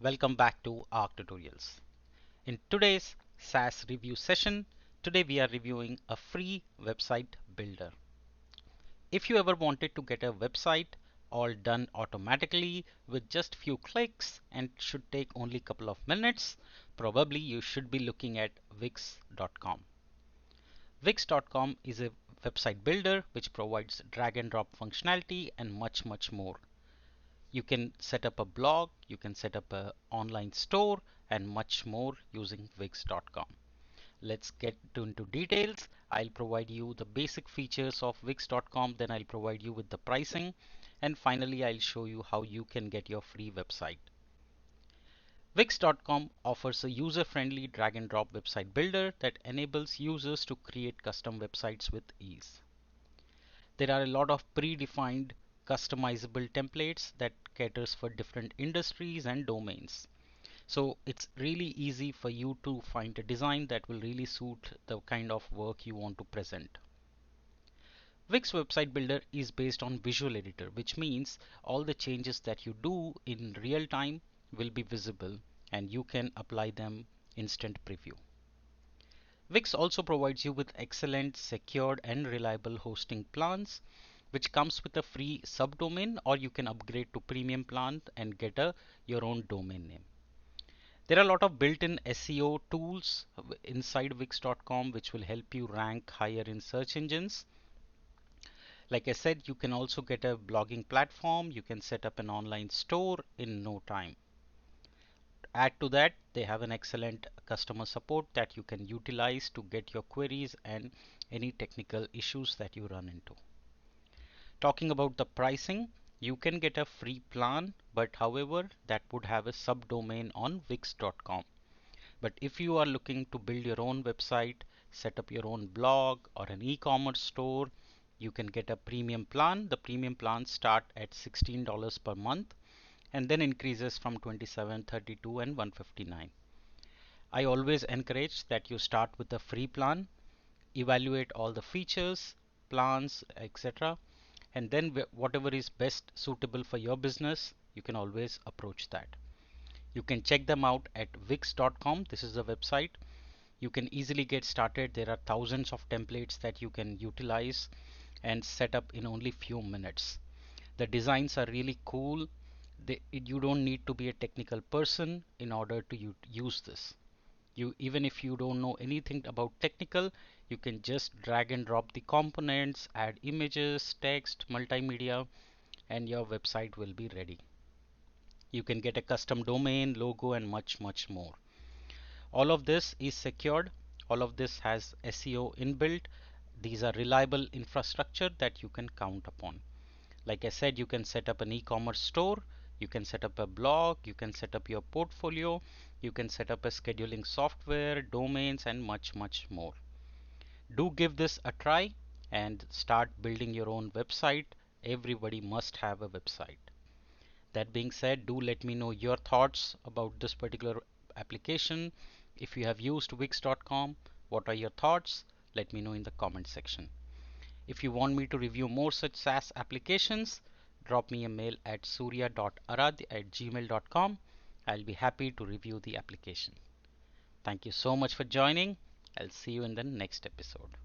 Welcome back to ARC Tutorials. In today's SaaS review session, today we are reviewing a free website builder. If you ever wanted to get a website all done automatically with just few clicks and should take only a couple of minutes, probably you should be looking at Wix.com. Wix.com is a website builder which provides drag and drop functionality and much more. You can set up a blog, you can set up an online store and much more using Wix.com. Let's get into details. I'll provide you the basic features of Wix.com, then I'll provide you with the pricing, and finally I'll show you how you can get your free website. Wix.com offers a user-friendly drag and drop website builder that enables users to create custom websites with ease. There are a lot of predefined customizable templates that caters for different industries and domains. So it's really easy for you to find a design that will really suit the kind of work you want to present. Wix Website Builder is based on Visual Editor, which means all the changes that you do in real time will be visible and you can apply them instant preview. Wix also provides you with excellent, secured and reliable hosting plans, which comes with a free subdomain, or you can upgrade to premium plan and get your own domain name. There are a lot of built-in SEO tools inside Wix.com which will help you rank higher in search engines. Like I said, you can also get a blogging platform. You can set up an online store in no time. Add to that, they have an excellent customer support that you can utilize to get your queries and any technical issues that you run into. Talking about the pricing, you can get a free plan, but however, that would have a subdomain on Wix.com. But if you are looking to build your own website, set up your own blog or an e-commerce store, you can get a premium plan. The premium plans start at $16 per month and then increases from $27, $32 and $159. I always encourage that you start with a free plan, evaluate all the features, plans, etc. And then whatever is best suitable for your business, you can always approach that. You can check them out at wix.com. This is the website. You can easily get started. There are thousands of templates that you can utilize and set up in only few minutes. The designs are really cool. You don't need to be a technical person in order to use this. Even if you don't know anything about technical, you can just drag and drop the components, add images, text, multimedia, and your website will be ready. You can get a custom domain, logo, and much more. All of this is secured. All of this has SEO inbuilt. These are reliable infrastructure that you can count upon. Like I said, you can set up an e-commerce store, you can set up a blog, you can set up your portfolio, you can set up a scheduling software, domains, and much more. Do give this a try and start building your own website. Everybody must have a website. That being said, do let me know your thoughts about this particular application. If you have used Wix.com, what are your thoughts? Let me know in the comment section. If you want me to review more such SaaS applications, drop me a mail at surya.arad@gmail.com. I'll be happy to review the application. Thank you so much for joining. I'll see you in the next episode.